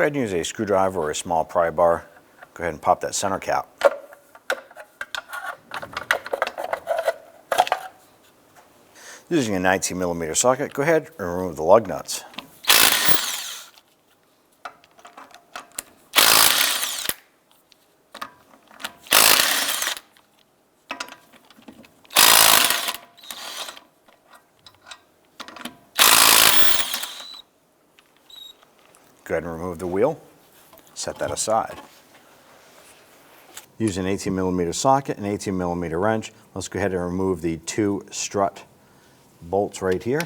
ahead and use a screwdriver or a small pry bar. Go ahead and pop that center cap. Using a 19mm socket, go ahead and remove the lug nuts. Go ahead and remove the wheel. Set that aside. Using an 18mm socket and 18mm wrench, let's go ahead and remove the two strut bolts right here.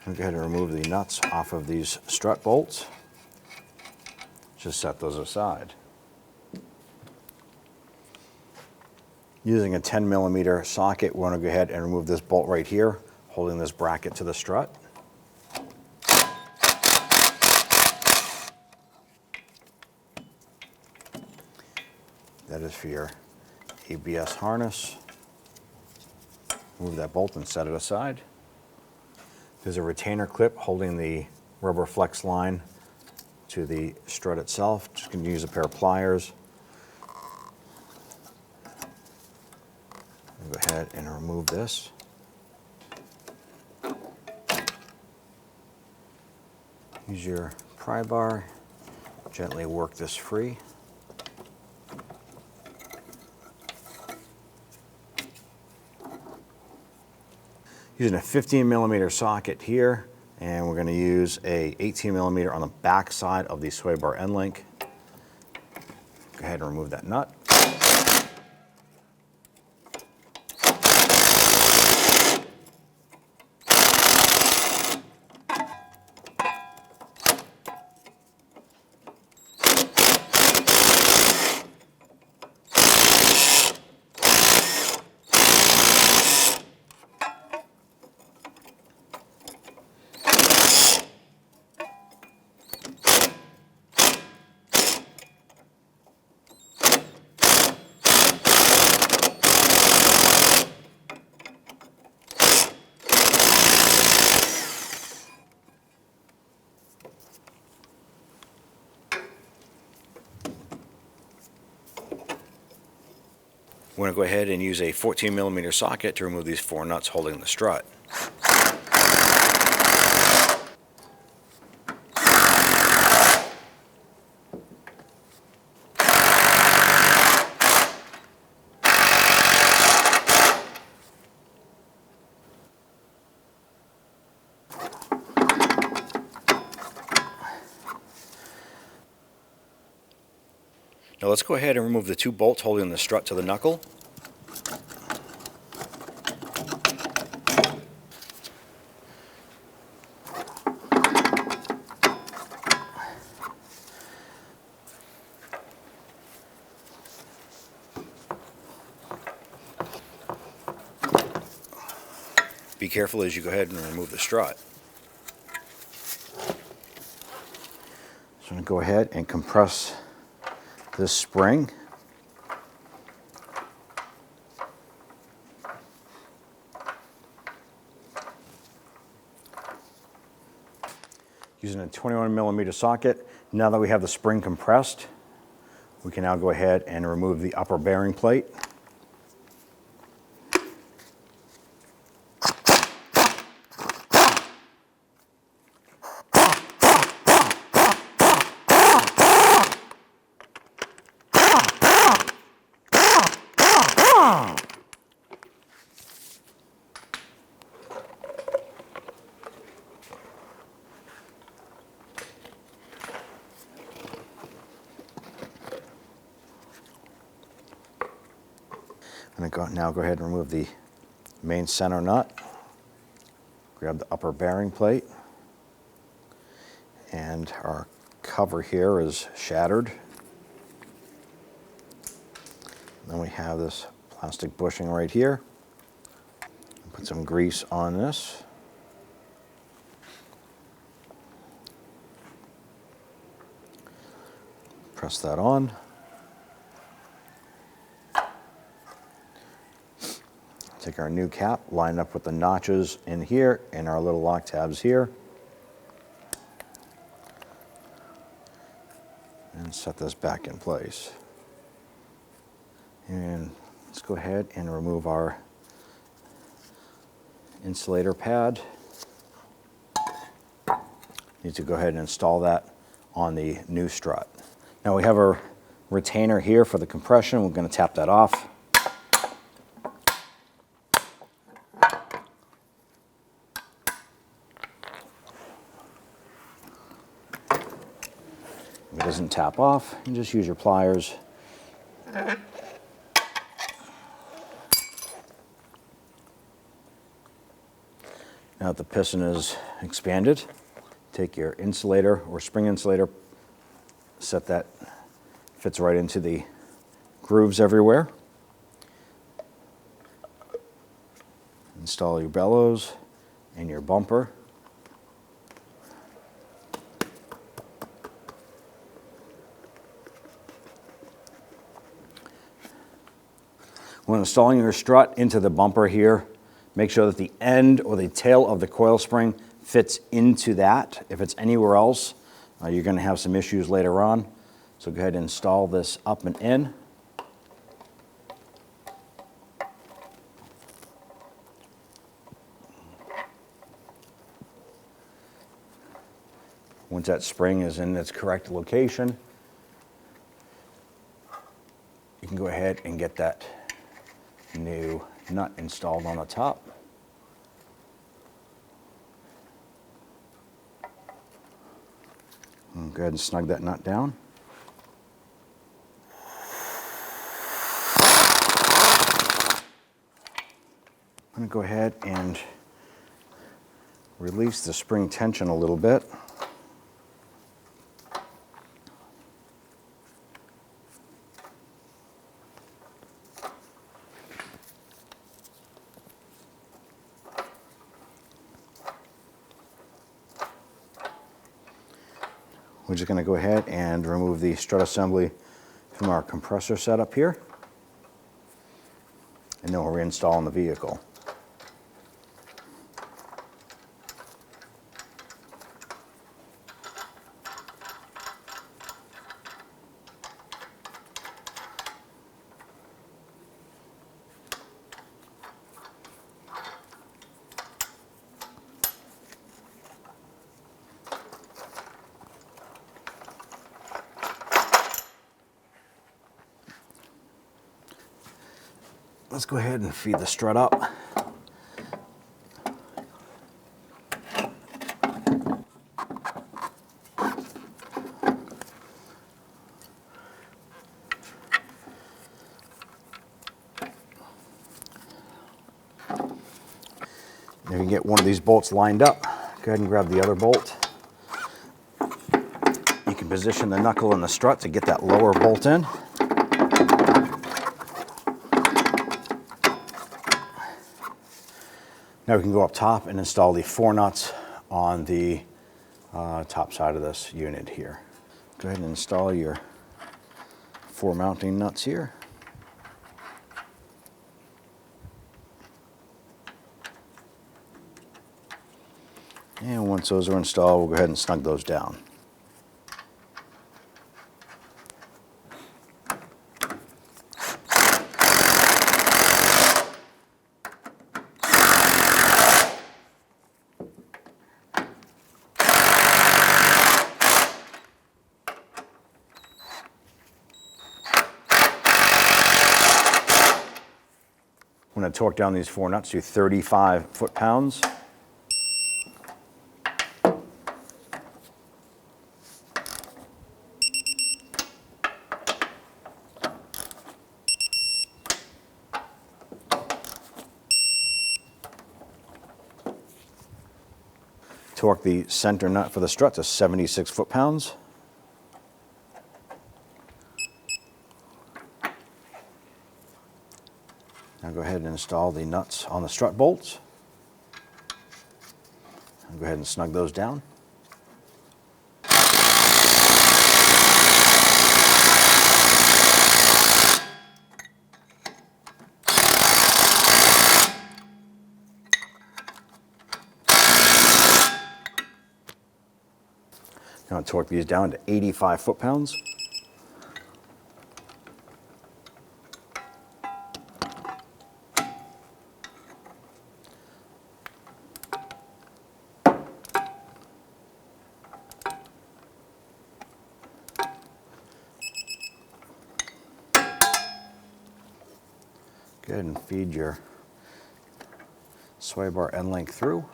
Go ahead and remove the nuts off of these strut bolts. Just set those aside. Using a 10mm socket, we want to go ahead and remove this bolt right here, holding this bracket to the strut. That is for your ABS harness. Move that bolt and set it aside. There's a retainer clip holding the rubber flex line to the strut itself. Just going to use a pair of pliers. Go ahead and remove this. Use your pry bar. Gently work this free. Using a 15mm socket here, and we're going to use a 18mm on the back side of the sway bar end link. Go ahead and remove that nut. We're going to go ahead and use a 14mm socket to remove these four nuts holding the strut. Now let's go ahead and remove the two bolts holding the strut to the knuckle. Be careful as you go ahead and remove the strut. So I'm going to go ahead and compress this spring. Using a 21mm socket, now that we have the spring compressed, we can now go ahead and remove the upper bearing plate. I'm going to now go ahead and remove the main center nut. Grab the upper bearing plate. And our cover here is shattered. Then we have this plastic bushing right here. Put some grease on this. Press that on. Take our new cap, line up with the notches in here and our little lock tabs here. And set this back in place. And let's go ahead and remove our insulator pad. Need to go ahead and install that on the new strut. Now we have our retainer here for the compression. We're going to tap that off. If it doesn't tap off, you just use your pliers. Now that the piston is expanded, take your insulator or spring insulator, set that, fits right into the grooves everywhere. Install your bellows and your bumper. When installing your strut into the bumper here, make sure that the end or the tail of the coil spring fits into that. If it's anywhere else, you're going to have some issues later on. So go ahead and install this up and in. Once that spring is in its correct location, you can go ahead and get that new nut installed on the top. And go ahead and snug that nut down. I'm going to go ahead and release the spring tension a little bit. We're just going to go ahead and remove the strut assembly from our compressor setup here, and then we'll reinstall in the vehicle. Let's go ahead and feed the strut up. If you can get one of these bolts lined up, go ahead and grab the other bolt. You can position the knuckle in the strut to get that lower bolt in. Now we can go up top and install the 4 nuts on the top side of this unit here. Go ahead and install your 4 mounting nuts here. And once those are installed, we'll go ahead and snug those down. I'm going to torque down these 4 nuts to 35 foot-pounds. Torque the center nut for the strut to 76 foot-pounds. Now go ahead and install the nuts on the strut bolts. I'll go ahead and snug those down. Now I'll torque these down to 85 foot-pounds. Go ahead and feed your sway bar end link through.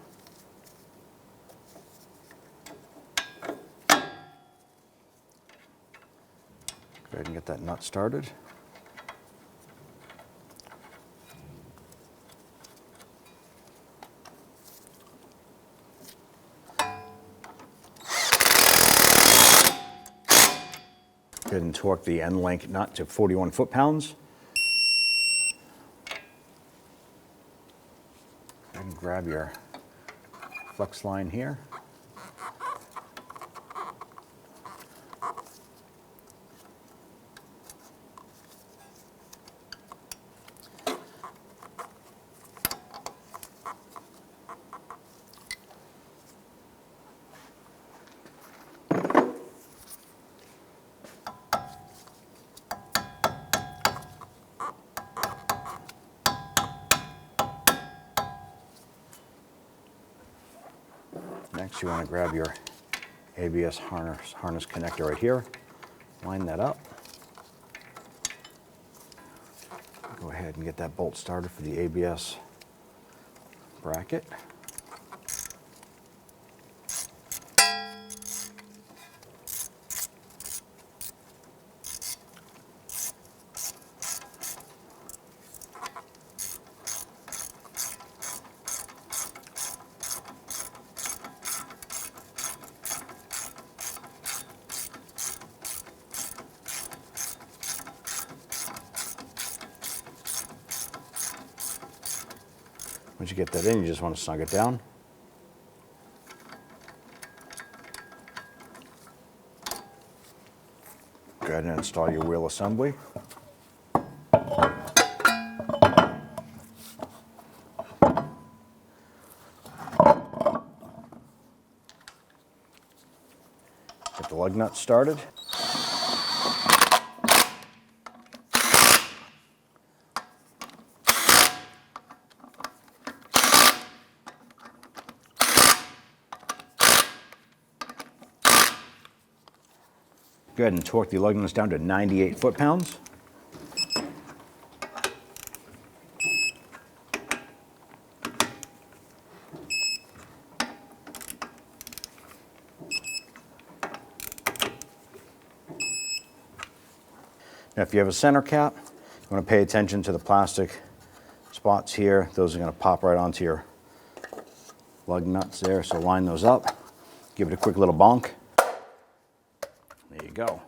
Go ahead and get that nut started. Go ahead and torque the end link nut to 41 foot-pounds. And grab your flex line here. Next, you want to grab your ABS harness connector right here, line that up. Go ahead and get that bolt started for the ABS bracket. Once you get that in, you just want to snug it down. Go ahead and install your wheel assembly. Get the lug nut started. Go ahead and torque the lug nuts down to 98 foot-pounds. Now, if you have a center cap, you want to pay attention to the plastic spots here. Those are going to pop right onto your lug nuts there, so line those up. Give it a quick little bonk. There you go.